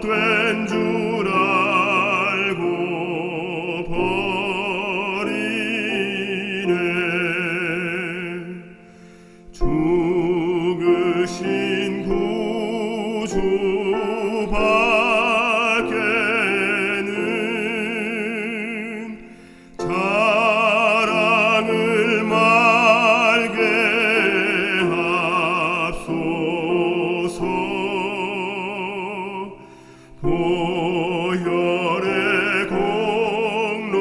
된 줄 알고 버리네. 죽으신 구주 밖에는 자랑을 말게 하소서. 보혈의 공로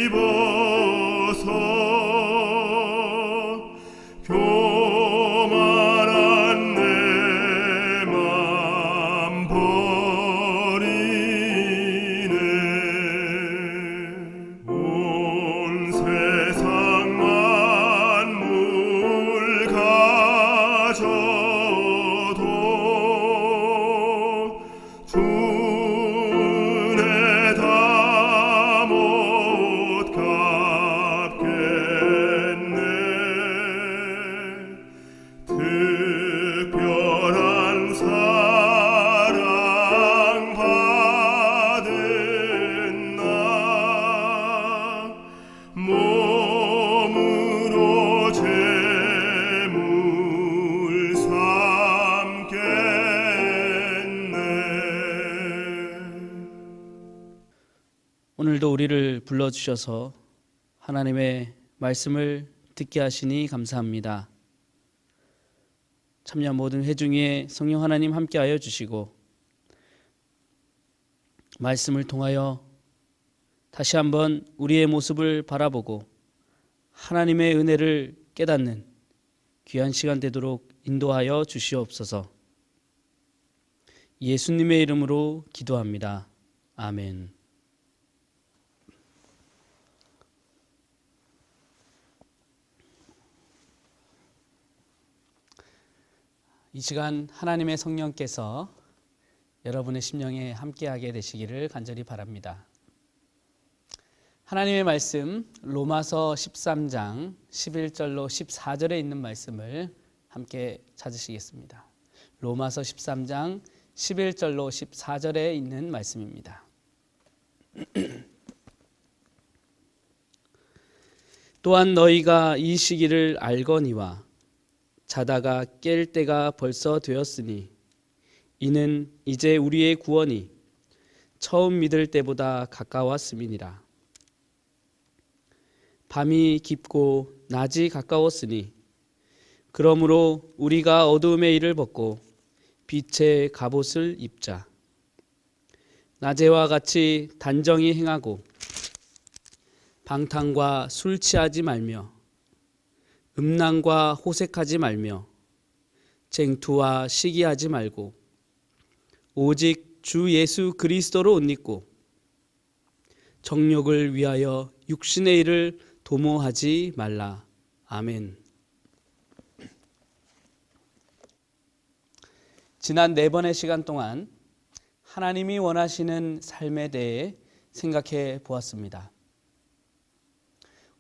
입어서 교만한 내 맘 버리네. 온 세상 만물 가져도 주은혜 다 못 갚겠네. 특별한 사랑 받은 나 몸으로 제물 삼겠네. 오늘도 우리를 불러주셔서 하나님의 말씀을 듣게 하시니 감사합니다. 참여 모든 회중에 성령 하나님 함께하여 주시고 말씀을 통하여 다시 한번 우리의 모습을 바라보고 하나님의 은혜를 깨닫는 귀한 시간 되도록 인도하여 주시옵소서. 예수님의 이름으로 기도합니다. 아멘. 이 시간 하나님의 성령께서 여러분의 심령에 함께하게 되시기를 간절히 바랍니다. 하나님의 말씀 로마서 13장 11절로 14절에 있는 말씀을 함께 찾으시겠습니다. 로마서 13장 11절로 14절에 있는 말씀입니다. 또한 너희가 이 시기를 알거니와 자다가 깰 때가 벌써 되었으니 이는 이제 우리의 구원이 처음 믿을 때보다 가까웠음이니라. 밤이 깊고 낮이 가까웠으니 그러므로 우리가 어두움의 일을 벗고 빛의 갑옷을 입자. 낮에와 같이 단정히 행하고 방탕과 술 취하지 말며 음란과 호색하지 말며 쟁투와 시기하지 말고 오직 주 예수 그리스도로 옷 입고 정욕을 위하여 육신의 일을 도모하지 말라. 아멘. 지난 4번의 시간 동안 하나님이 원하시는 삶에 대해 생각해 보았습니다.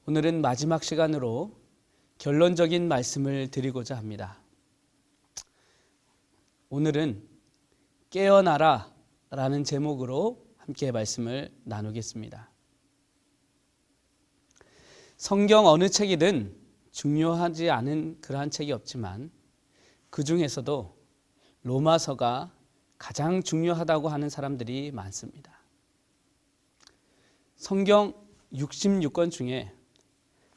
오늘은 마지막 시간으로 결론적인 말씀을 드리고자 합니다. 오늘은 깨어나라 라는 제목으로 함께 말씀을 나누겠습니다. 성경 어느 책이든 중요하지 않은 그러한 책이 없지만 그 중에서도 로마서가 가장 중요하다고 하는 사람들이 많습니다. 성경 66권 중에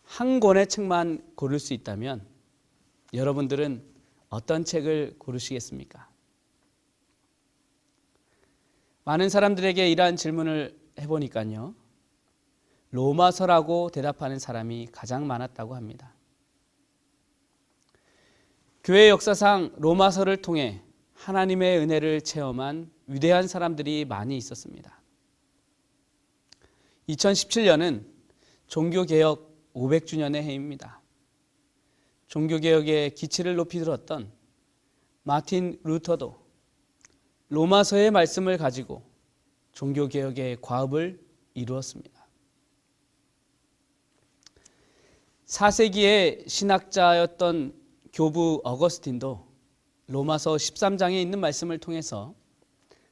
한 권의 책만 고를 수 있다면 여러분들은 어떤 책을 고르시겠습니까? 많은 사람들에게 이러한 질문을 해보니까요, 로마서라고 대답하는 사람이 가장 많았다고 합니다. 교회 역사상 로마서를 통해 하나님의 은혜를 체험한 위대한 사람들이 많이 있었습니다. 2017년은 종교개혁 500주년의 해입니다. 종교개혁의 기치를 높이 들었던 마틴 루터도 로마서의 말씀을 가지고 종교개혁의 과업을 이루었습니다. 4세기의 신학자였던 교부 어거스틴도 로마서 13장에 있는 말씀을 통해서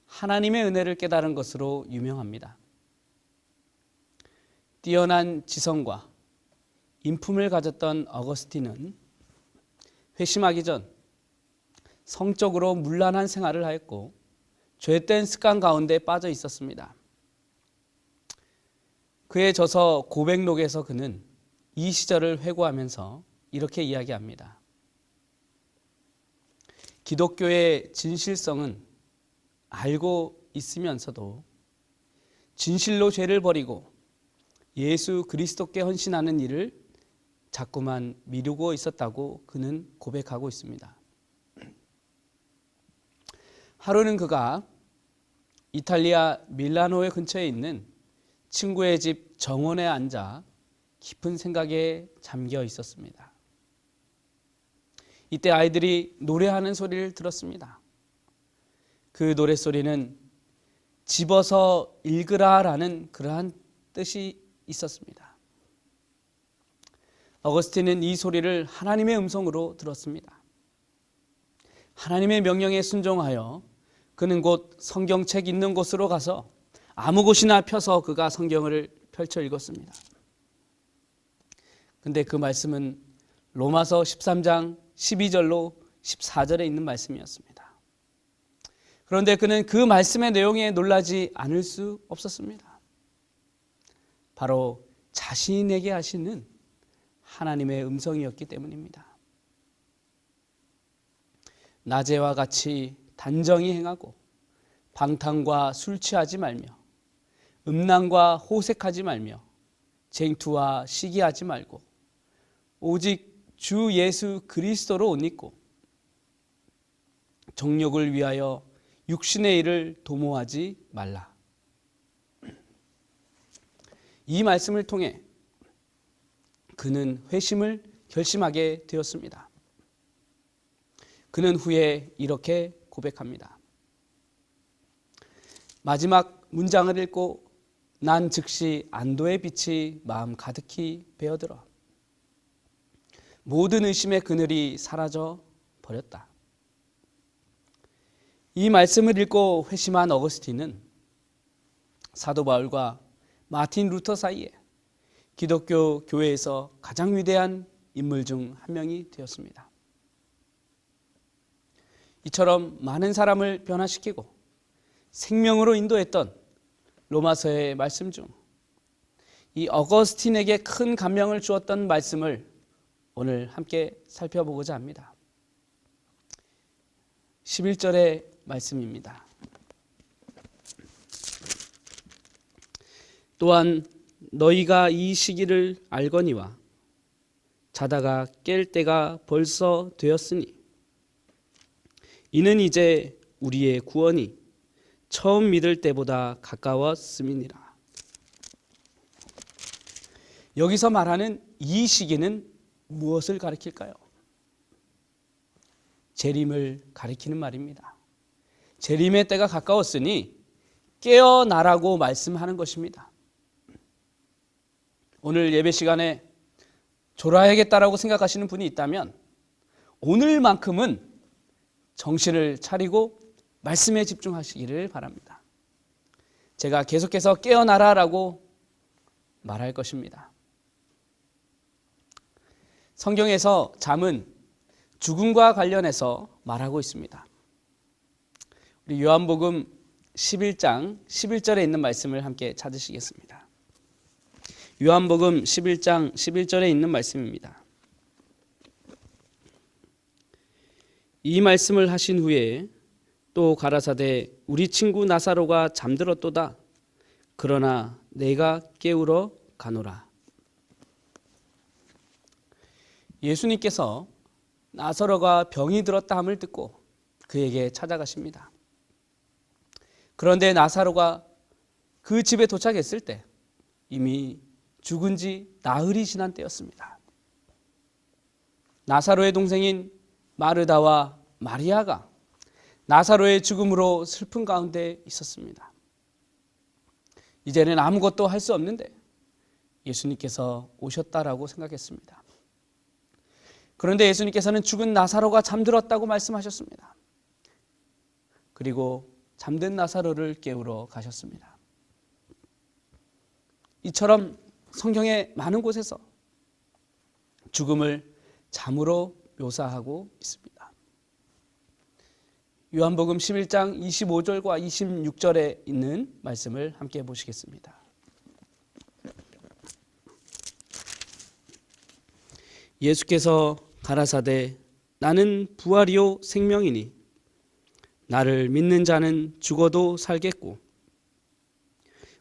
하나님의 은혜를 깨달은 것으로 유명합니다. 뛰어난 지성과 인품을 가졌던 어거스틴은 회심하기 전 성적으로 문란한 생활을 하였고 죄된 습관 가운데 빠져 있었습니다. 그의 저서 고백록에서 그는 이 시절을 회고하면서 이렇게 이야기합니다. 기독교의 진실성은 알고 있으면서도 진실로 죄를 버리고 예수 그리스도께 헌신하는 일을 자꾸만 미루고 있었다고 그는 고백하고 있습니다. 하루는 그가 이탈리아 밀라노의 근처에 있는 친구의 집 정원에 앉아 깊은 생각에 잠겨 있었습니다. 이때 아이들이 노래하는 소리를 들었습니다. 그 노랫소리는 집어서 읽으라라는 그러한 뜻이 있었습니다. 어거스틴은 이 소리를 하나님의 음성으로 들었습니다. 하나님의 명령에 순종하여 그는 곧 성경책 있는 곳으로 가서 아무 곳이나 펴서 그가 성경을 펼쳐 읽었습니다. 근데 그 말씀은 로마서 13장 12절로 14절에 있는 말씀이었습니다. 그런데 그는 그 말씀의 내용에 놀라지 않을 수 없었습니다. 바로 자신에게 하시는 하나님의 음성이었기 때문입니다. 낮에와 같이 단정히 행하고 방탕과 술 취하지 말며 음란과 호색하지 말며 쟁투와 시기하지 말고 오직 주 예수 그리스도로 옷 입고 정욕을 위하여 육신의 일을 도모하지 말라. 이 말씀을 통해 그는 회심을 결심하게 되었습니다. 그는 후에 이렇게 고백합니다. 마지막 문장을 읽고 난 즉시 안도의 빛이 마음 가득히 배어들어 모든 의심의 그늘이 사라져 버렸다. 이 말씀을 읽고 회심한 어거스틴은 사도 바울과 마틴 루터 사이에 기독교 교회에서 가장 위대한 인물 중 한 명이 되었습니다. 이처럼 많은 사람을 변화시키고 생명으로 인도했던 로마서의 말씀 중 이 어거스틴에게 큰 감명을 주었던 말씀을 오늘 함께 살펴보고자 합니다. 11절의 말씀입니다. 또한 너희가 이 시기를 알거니와 자다가 깰 때가 벌써 되었으니 이는 이제 우리의 구원이 처음 믿을 때보다 가까웠음이니라. 여기서 말하는 이 시기는 무엇을 가리킬까요? 재림을 가리키는 말입니다. 재림의 때가 가까웠으니 깨어나라고 말씀하는 것입니다. 오늘 예배 시간에 졸아야겠다라고 생각하시는 분이 있다면 오늘만큼은 정신을 차리고 말씀에 집중하시기를 바랍니다. 제가 계속해서 깨어나라라고 말할 것입니다. 성경에서 잠은 죽음과 관련해서 말하고 있습니다. 우리 요한복음 11장 11절에 있는 말씀을 함께 찾으시겠습니다. 요한복음 11장 11절에 있는 말씀입니다. 이 말씀을 하신 후에 또 가라사대 우리 친구 나사로가 잠들었도다. 그러나 내가 깨우러 가노라. 예수님께서 나사로가 병이 들었다 함을 듣고 그에게 찾아가십니다. 그런데 나사로가 그 집에 도착했을 때 이미 죽은 지 나흘이 지난 때였습니다. 나사로의 동생인 마르다와 마리아가 나사로의 죽음으로 슬픈 가운데 있었습니다. 이제는 아무것도 할 수 없는데 예수님께서 오셨다라고 생각했습니다. 그런데 예수님께서는 죽은 나사로가 잠들었다고 말씀하셨습니다. 그리고 잠든 나사로를 깨우러 가셨습니다. 이처럼 성경의 많은 곳에서 죽음을 잠으로 묘사하고 있습니다. 요한복음 11장 25절과 26절에 있는 말씀을 함께 보시겠습니다. 예수께서 가라사대 나는 부활이요 생명이니 나를 믿는 자는 죽어도 살겠고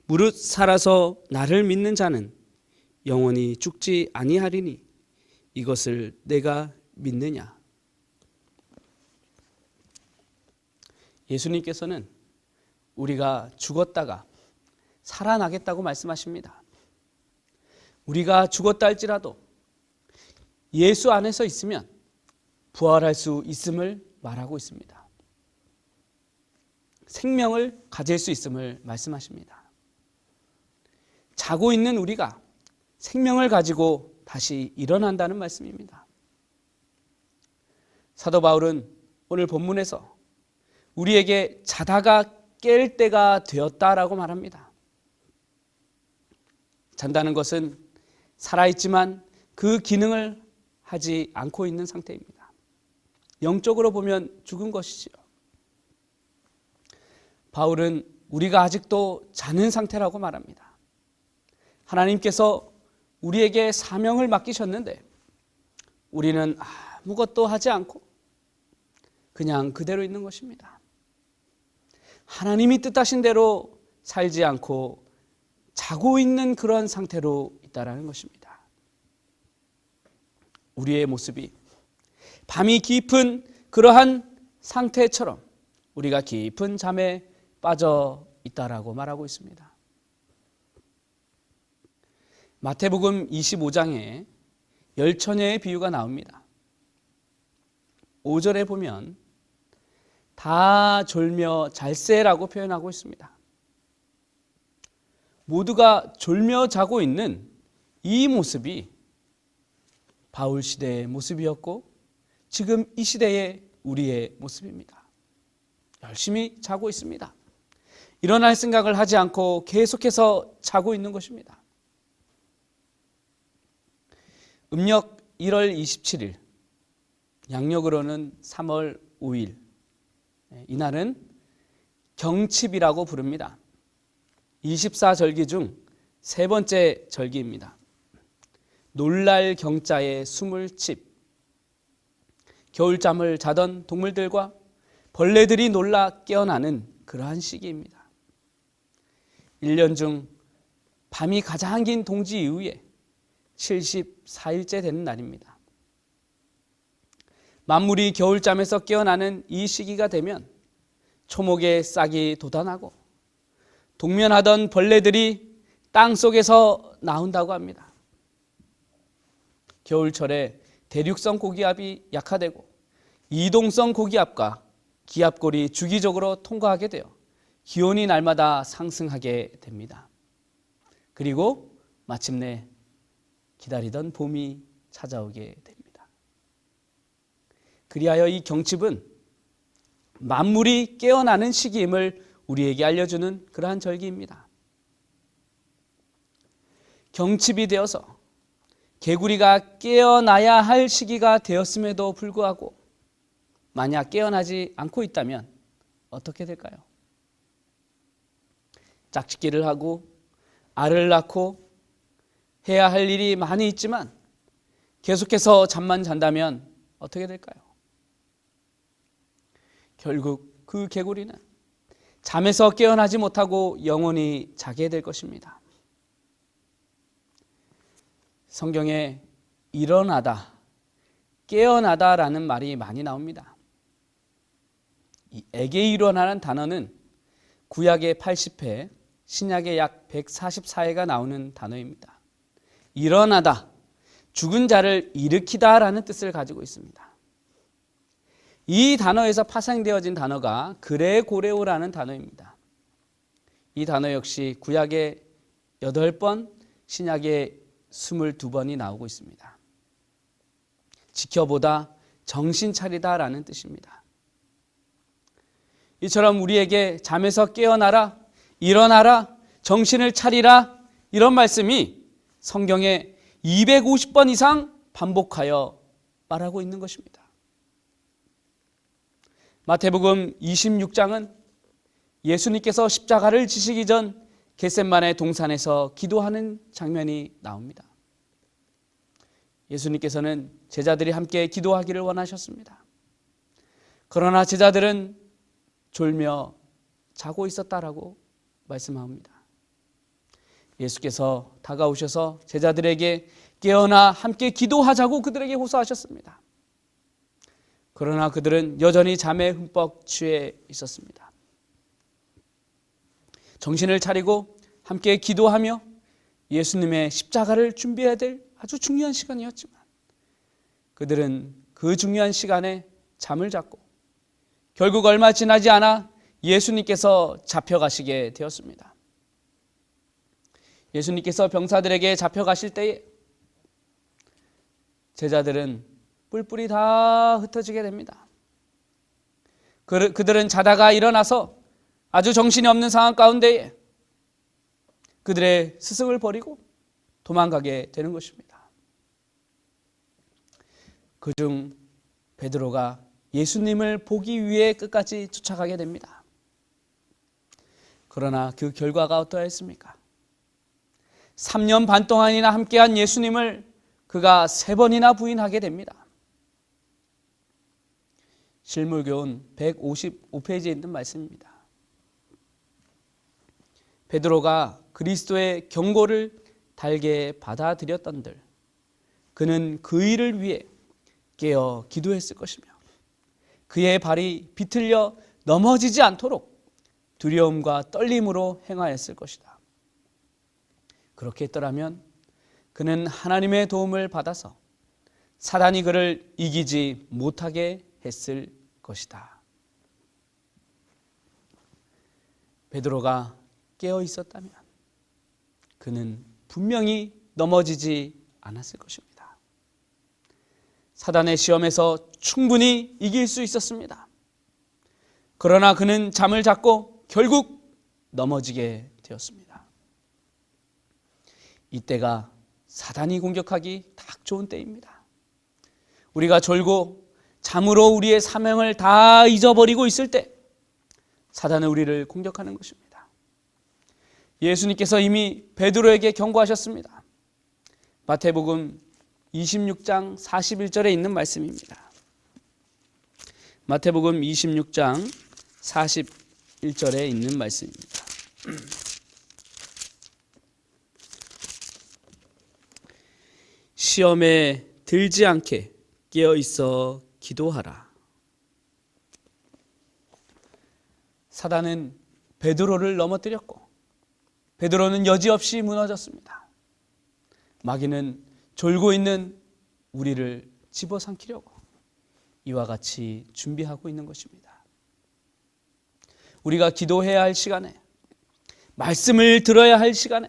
무릇 살아서 나를 믿는 자는 영원히 죽지 아니하리니 이것을 내가 믿느냐. 예수님께서는 우리가 죽었다가 살아나겠다고 말씀하십니다. 우리가 죽었다 할지라도 예수 안에서 있으면 부활할 수 있음을 말하고 있습니다. 생명을 가질 수 있음을 말씀하십니다. 자고 있는 우리가 생명을 가지고 다시 일어난다는 말씀입니다. 사도 바울은 오늘 본문에서 우리에게 자다가 깰 때가 되었다라고 말합니다. 잔다는 것은 살아있지만 그 기능을 하지 않고 있는 상태입니다. 영적으로 보면 죽은 것이지요. 바울은 우리가 아직도 자는 상태라고 말합니다. 하나님께서 우리에게 사명을 맡기셨는데 우리는 아무것도 하지 않고 그냥 그대로 있는 것입니다. 하나님이 뜻하신 대로 살지 않고 자고 있는 그런 상태로 있다라는 것입니다. 우리의 모습이 밤이 깊은 그러한 상태처럼 우리가 깊은 잠에 빠져 있다라고 말하고 있습니다. 마태복음 25장에 열처녀의 비유가 나옵니다. 5절에 보면 다 졸며 잘세라고 표현하고 있습니다. 모두가 졸며 자고 있는 이 모습이 바울 시대의 모습이었고 지금 이 시대의 우리의 모습입니다. 열심히 자고 있습니다. 일어날 생각을 하지 않고 계속해서 자고 있는 것입니다. 음력 1월 27일, 양력으로는 3월 5일, 이날은 경칩이라고 부릅니다. 24절기 중 세 번째 절기입니다. 놀랄 경자에 숨을 칩. 겨울잠을 자던 동물들과 벌레들이 놀라 깨어나는 그러한 시기입니다. 1년 중 밤이 가장 긴 동지 이후에 74일째 되는 날입니다. 만물이 겨울잠에서 깨어나는 이 시기가 되면 초목에 싹이 돋아나고 동면하던 벌레들이 땅 속에서 나온다고 합니다. 겨울철에 대륙성 고기압이 약화되고 이동성 고기압과 기압골이 주기적으로 통과하게 되어 기온이 날마다 상승하게 됩니다. 그리고 마침내 기다리던 봄이 찾아오게 됩니다. 그리하여 이 경칩은 만물이 깨어나는 시기임을 우리에게 알려주는 그러한 절기입니다. 경칩이 되어서 개구리가 깨어나야 할 시기가 되었음에도 불구하고 만약 깨어나지 않고 있다면 어떻게 될까요? 짝짓기를 하고 알을 낳고 해야 할 일이 많이 있지만 계속해서 잠만 잔다면 어떻게 될까요? 결국 그 개구리는 잠에서 깨어나지 못하고 영원히 자게 될 것입니다. 성경에 일어나다, 깨어나다라는 말이 많이 나옵니다. 이 에게이로라는 단어는 구약의 80회, 신약의 약 144회가 나오는 단어입니다. 일어나다, 죽은 자를 일으키다라는 뜻을 가지고 있습니다. 이 단어에서 파생되어진 단어가 그레고레오라는 단어입니다. 이 단어 역시 구약의 8번, 신약의 22번이 나오고 있습니다. 지켜보다, 정신 차리다라는 뜻입니다. 이처럼 우리에게 잠에서 깨어나라, 일어나라, 정신을 차리라 이런 말씀이 성경에 250번 이상 반복하여 말하고 있는 것입니다. 마태복음 26장은 예수님께서 십자가를 지시기 전 겟셋마네 동산에서 기도하는 장면이 나옵니다. 예수님께서는 제자들이 함께 기도하기를 원하셨습니다. 그러나 제자들은 졸며 자고 있었다라고 말씀합니다. 예수께서 다가오셔서 제자들에게 깨어나 함께 기도하자고 그들에게 호소하셨습니다. 그러나 그들은 여전히 잠에 흠뻑 취해 있었습니다. 정신을 차리고 함께 기도하며 예수님의 십자가를 준비해야 될 아주 중요한 시간이었지만 그들은 그 중요한 시간에 잠을 잤고 결국 얼마 지나지 않아 예수님께서 잡혀가시게 되었습니다. 예수님께서 병사들에게 잡혀가실 때에 제자들은 뿔뿔이 다 흩어지게 됩니다. 그들은 자다가 일어나서 아주 정신이 없는 상황 가운데에 그들의 스승을 버리고 도망가게 되는 것입니다. 그중 베드로가 예수님을 보기 위해 끝까지 쫓아가게 됩니다. 그러나 그 결과가 어떠했습니까? 3년 반 동안이나 함께한 예수님을 그가 3번이나 부인하게 됩니다. 실물교훈 155페이지에 있는 말씀입니다. 베드로가 그리스도의 경고를 달게 받아들였던들 그는 그 일을 위해 깨어 기도했을 것이며 그의 발이 비틀려 넘어지지 않도록 두려움과 떨림으로 행하였을 것이다. 그렇게 했더라면 그는 하나님의 도움을 받아서 사단이 그를 이기지 못하게 했을 것이다. 베드로가 깨어 있었다면 그는 분명히 넘어지지 않았을 것입니다. 사단의 시험에서 충분히 이길 수 있었습니다. 그러나 그는 잠을 잤고 결국 넘어지게 되었습니다. 이때가 사단이 공격하기 딱 좋은 때입니다. 우리가 졸고 잠으로 우리의 사명을 다 잊어버리고 있을 때 사단은 우리를 공격하는 것입니다. 예수님께서 이미 베드로에게 경고하셨습니다. 마태복음 26장 41절에 있는 말씀입니다. 마태복음 26장 41절에 있는 말씀입니다. 시험에 들지 않게 깨어 있어 기도하라. 사단은 베드로를 넘어뜨렸고 베드로는 여지없이 무너졌습니다. 마귀는 졸고 있는 우리를 집어삼키려고 이와 같이 준비하고 있는 것입니다. 우리가 기도해야 할 시간에, 말씀을 들어야 할 시간에,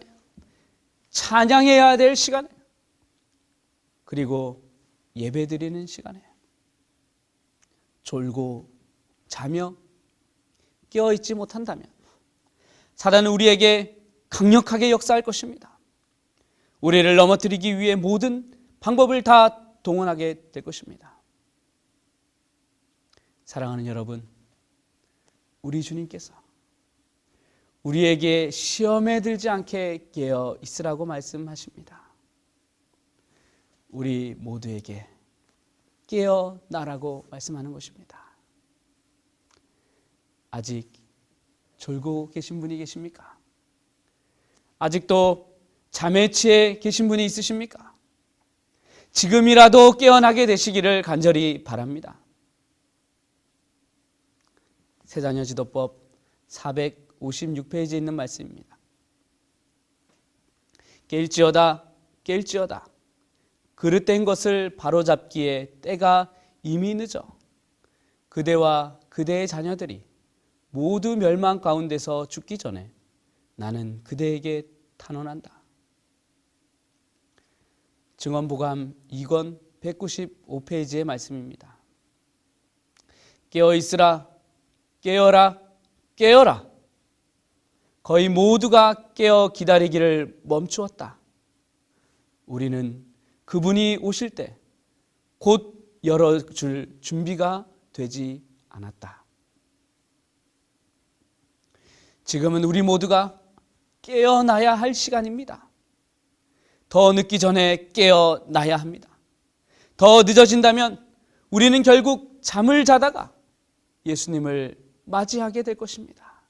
찬양해야 될 시간에, 그리고 예배드리는 시간에 졸고 자며 깨어있지 못한다면 사단은 우리에게 강력하게 역사할 것입니다. 우리를 넘어뜨리기 위해 모든 방법을 다 동원하게 될 것입니다. 사랑하는 여러분, 우리 주님께서 우리에게 시험에 들지 않게 깨어 있으라고 말씀하십니다. 우리 모두에게 깨어나라고 말씀하는 것입니다. 아직 졸고 계신 분이 계십니까? 아직도 잠에 취해 계신 분이 있으십니까? 지금이라도 깨어나게 되시기를 간절히 바랍니다. 세자녀지도법 456페이지에 있는 말씀입니다. 깰지어다 깰지어다 그릇된 것을 바로잡기에 때가 이미 늦어 그대와 그대의 자녀들이 모두 멸망 가운데서 죽기 전에 나는 그대에게 탄원한다. 증언보감 2권 195페이지의 말씀입니다. 깨어 있으라, 깨어라, 깨어라. 거의 모두가 깨어 기다리기를 멈추었다. 우리는 그분이 오실 때 곧 열어줄 준비가 되지 않았다. 지금은 우리 모두가 깨어나야 할 시간입니다. 더 늦기 전에 깨어나야 합니다. 더 늦어진다면 우리는 결국 잠을 자다가 예수님을 맞이하게 될 것입니다.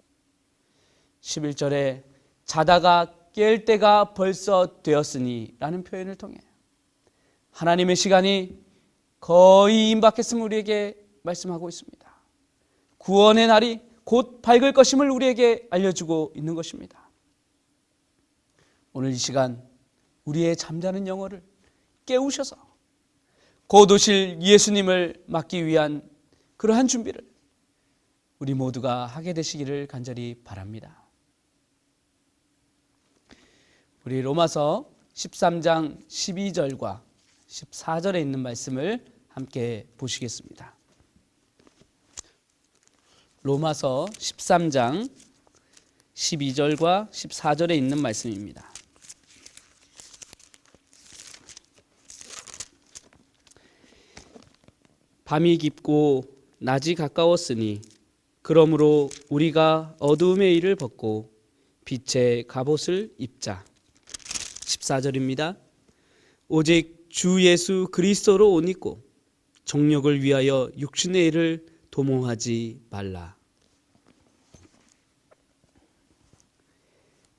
11절에 자다가 깰 때가 벌써 되었으니 라는 표현을 통해 하나님의 시간이 거의 임박했음을 우리에게 말씀하고 있습니다. 구원의 날이 곧 밝을 것임을 우리에게 알려주고 있는 것입니다. 오늘 이 시간 우리의 잠자는 영혼을 깨우셔서 곧 오실 예수님을 맞기 위한 그러한 준비를 우리 모두가 하게 되시기를 간절히 바랍니다. 우리 로마서 13장 12절과 14절에 있는 말씀을 함께 보시겠습니다. 로마서 13장 12절과 14절에 있는 말씀입니다. 밤이 깊고 낮이 가까웠으니 그러므로 우리가 어두움의 일을 벗고 빛의 갑옷을 입자. 14절입니다. 오직 주 예수 그리스도로 옷 입고 정욕을 위하여 육신의 일을 도모하지 말라.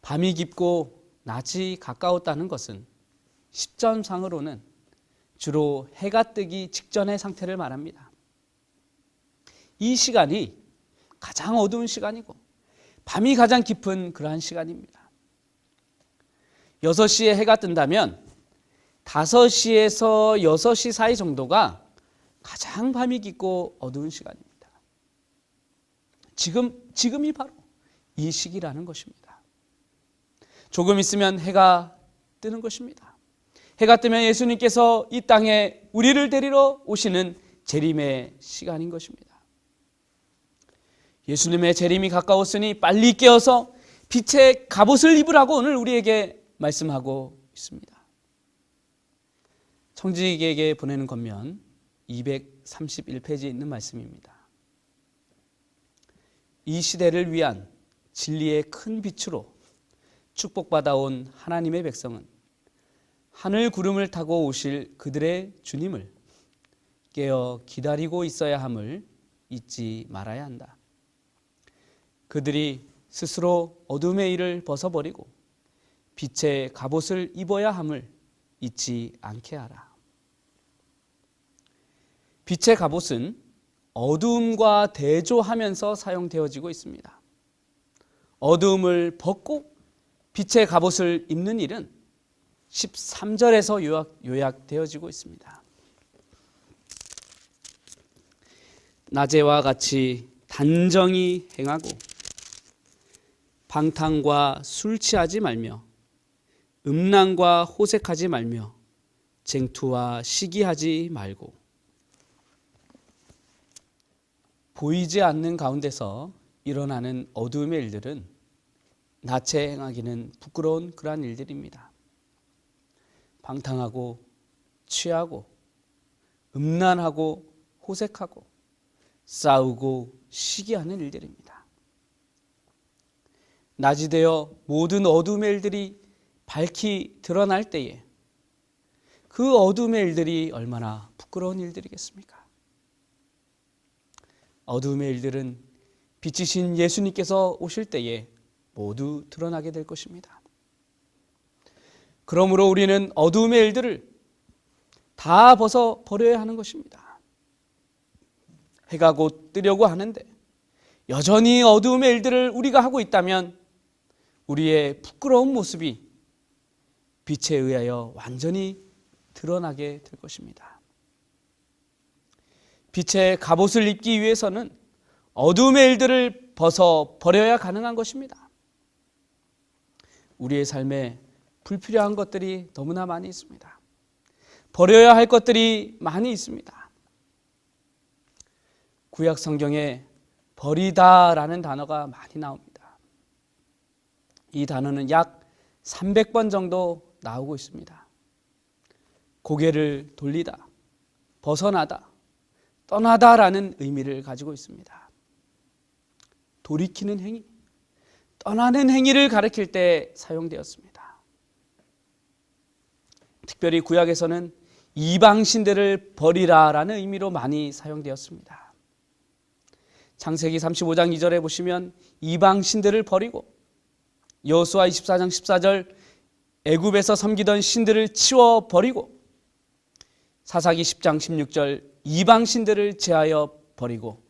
밤이 깊고 낮이 가까웠다는 것은 시점상으로는 주로 해가 뜨기 직전의 상태를 말합니다. 이 시간이 가장 어두운 시간이고 밤이 가장 깊은 그러한 시간입니다. 6시에 해가 뜬다면 5시에서 6시 사이 정도가 가장 밤이 깊고 어두운 시간입니다. 지금이 바로 이 시기라는 것입니다. 조금 있으면 해가 뜨는 것입니다. 해가 뜨면 예수님께서 이 땅에 우리를 데리러 오시는 재림의 시간인 것입니다. 예수님의 재림이 가까웠으니 빨리 깨어서 빛의 갑옷을 입으라고 오늘 우리에게 말씀하고 있습니다. 청지기에게 보내는 권면 231페이지에 있는 말씀입니다. 이 시대를 위한 진리의 큰 빛으로 축복받아온 하나님의 백성은 하늘 구름을 타고 오실 그들의 주님을 깨어 기다리고 있어야 함을 잊지 말아야 한다. 그들이 스스로 어둠의 일을 벗어버리고 빛의 갑옷을 입어야 함을 잊지 않게 하라. 빛의 갑옷은 어두움과 대조하면서 사용되어지고 있습니다. 어두움을 벗고 빛의 갑옷을 입는 일은 13절에서 요약되어지고 있습니다. 낮에와 같이 단정히 행하고 방탕과 술 취하지 말며 음란과 호색하지 말며 쟁투와 시기하지 말고. 보이지 않는 가운데서 일어나는 어두움의 일들은 낮에 행하기는 부끄러운 그러한 일들입니다. 방탕하고 취하고 음란하고 호색하고 싸우고 시기하는 일들입니다. 낮이 되어 모든 어두움의 일들이 밝히 드러날 때에 그 어두움의 일들이 얼마나 부끄러운 일들이겠습니까? 어두움의 일들은 빛이신 예수님께서 오실 때에 모두 드러나게 될 것입니다. 그러므로 우리는 어두움의 일들을 다 벗어버려야 하는 것입니다. 해가 곧 뜨려고 하는데 여전히 어두움의 일들을 우리가 하고 있다면 우리의 부끄러운 모습이 빛에 의하여 완전히 드러나게 될 것입니다. 빛의 갑옷을 입기 위해서는 어두움의 일들을 벗어버려야 가능한 것입니다. 우리의 삶에 불필요한 것들이 너무나 많이 있습니다. 버려야 할 것들이 많이 있습니다. 구약 성경에 버리다라는 단어가 많이 나옵니다. 이 단어는 약 300번 정도 나오고 있습니다. 고개를 돌리다, 벗어나다, 떠나다라는 의미를 가지고 있습니다. 돌이키는 행위, 떠나는 행위를 가리킬 때 사용되었습니다. 특별히 구약에서는 이방신들을 버리라라는 의미로 많이 사용되었습니다. 창세기 35장 2절에 보시면 이방신들을 버리고, 여호수아 24장 14절 애굽에서 섬기던 신들을 치워 버리고, 사사기 10장 16절 이방신들을 제하여 버리고,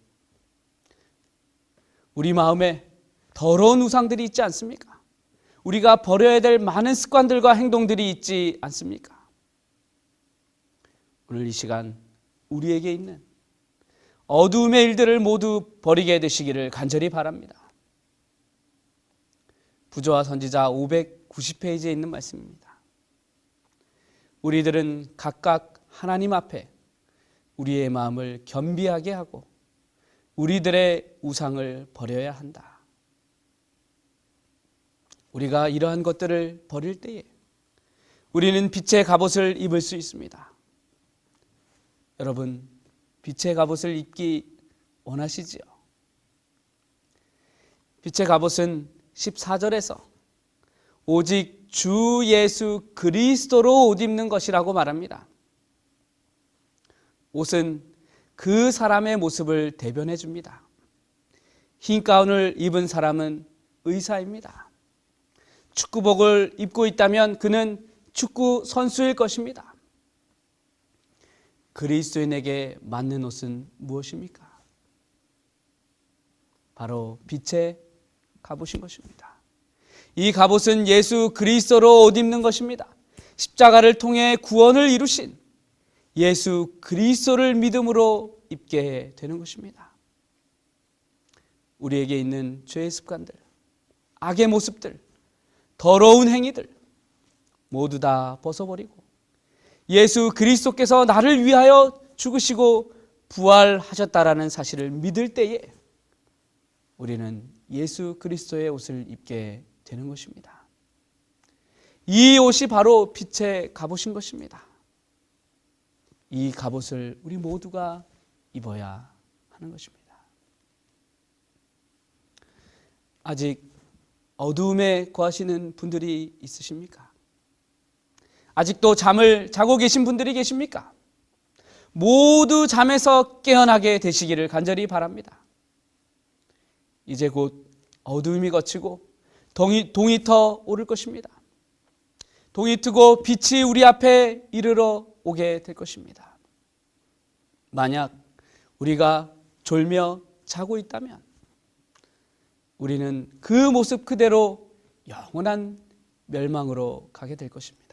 우리 마음에 더러운 우상들이 있지 않습니까? 우리가 버려야 될 많은 습관들과 행동들이 있지 않습니까? 오늘 이 시간 우리에게 있는 어두움의 일들을 모두 버리게 되시기를 간절히 바랍니다. 부조와 선지자 590페이지에 있는 말씀입니다. 우리들은 각각 하나님 앞에 우리의 마음을 겸비하게 하고 우리들의 우상을 버려야 한다. 우리가 이러한 것들을 버릴 때에 우리는 빛의 갑옷을 입을 수 있습니다. 여러분, 빛의 갑옷을 입기 원하시지요? 빛의 갑옷은 14절에서 오직 주 예수 그리스도로 옷 입는 것이라고 말합니다. 옷은 그 사람의 모습을 대변해 줍니다. 흰 가운을 입은 사람은 의사입니다. 축구복을 입고 있다면 그는 축구 선수일 것입니다. 그리스도인에게 맞는 옷은 무엇입니까? 바로 빛의 갑옷인 것입니다. 이 갑옷은 예수 그리스도로 옷 입는 것입니다. 십자가를 통해 구원을 이루신 예수 그리스도를 믿음으로 입게 되는 것입니다. 우리에게 있는 죄의 습관들, 악의 모습들, 더러운 행위들 모두 다 벗어버리고 예수 그리스도께서 나를 위하여 죽으시고 부활하셨다라는 사실을 믿을 때에 우리는 예수 그리스도의 옷을 입게 되는 것입니다. 이 옷이 바로 빛의 갑옷인 것입니다. 이 갑옷을 우리 모두가 입어야 하는 것입니다. 아직 어두움에 거하시는 분들이 있으십니까? 아직도 잠을 자고 계신 분들이 계십니까? 모두 잠에서 깨어나게 되시기를 간절히 바랍니다. 이제 곧 어두움이 걷히고 동이 터 오를 것입니다. 동이 트고 빛이 우리 앞에 이르러 오게 될 것입니다. 만약 우리가 졸며 자고 있다면 우리는 그 모습 그대로 영원한 멸망으로 가게 될 것입니다.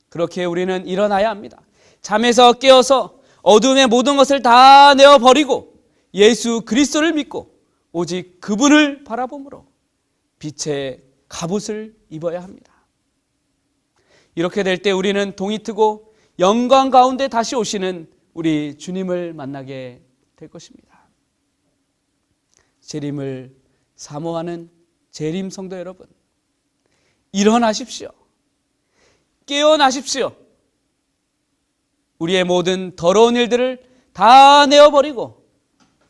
그렇게 우리는 일어나야 합니다. 잠에서 깨어서 어둠의 모든 것을 다 내어버리고 예수 그리스도를 믿고 오직 그분을 바라봄으로 빛의 갑옷을 입어야 합니다. 이렇게 될 때 우리는 동이 트고 영광 가운데 다시 오시는 우리 주님을 만나게 될 것입니다. 재림을 사모하는 재림 성도 여러분, 일어나십시오. 깨어나십시오. 우리의 모든 더러운 일들을 다 내어버리고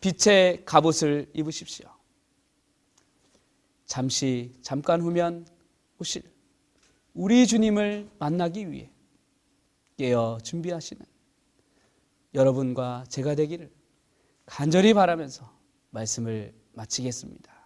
빛의 갑옷을 입으십시오. 잠깐 후면 오실 우리 주님을 만나기 위해 깨어 준비하시는 여러분과 제가 되기를 간절히 바라면서 말씀을 마치겠습니다.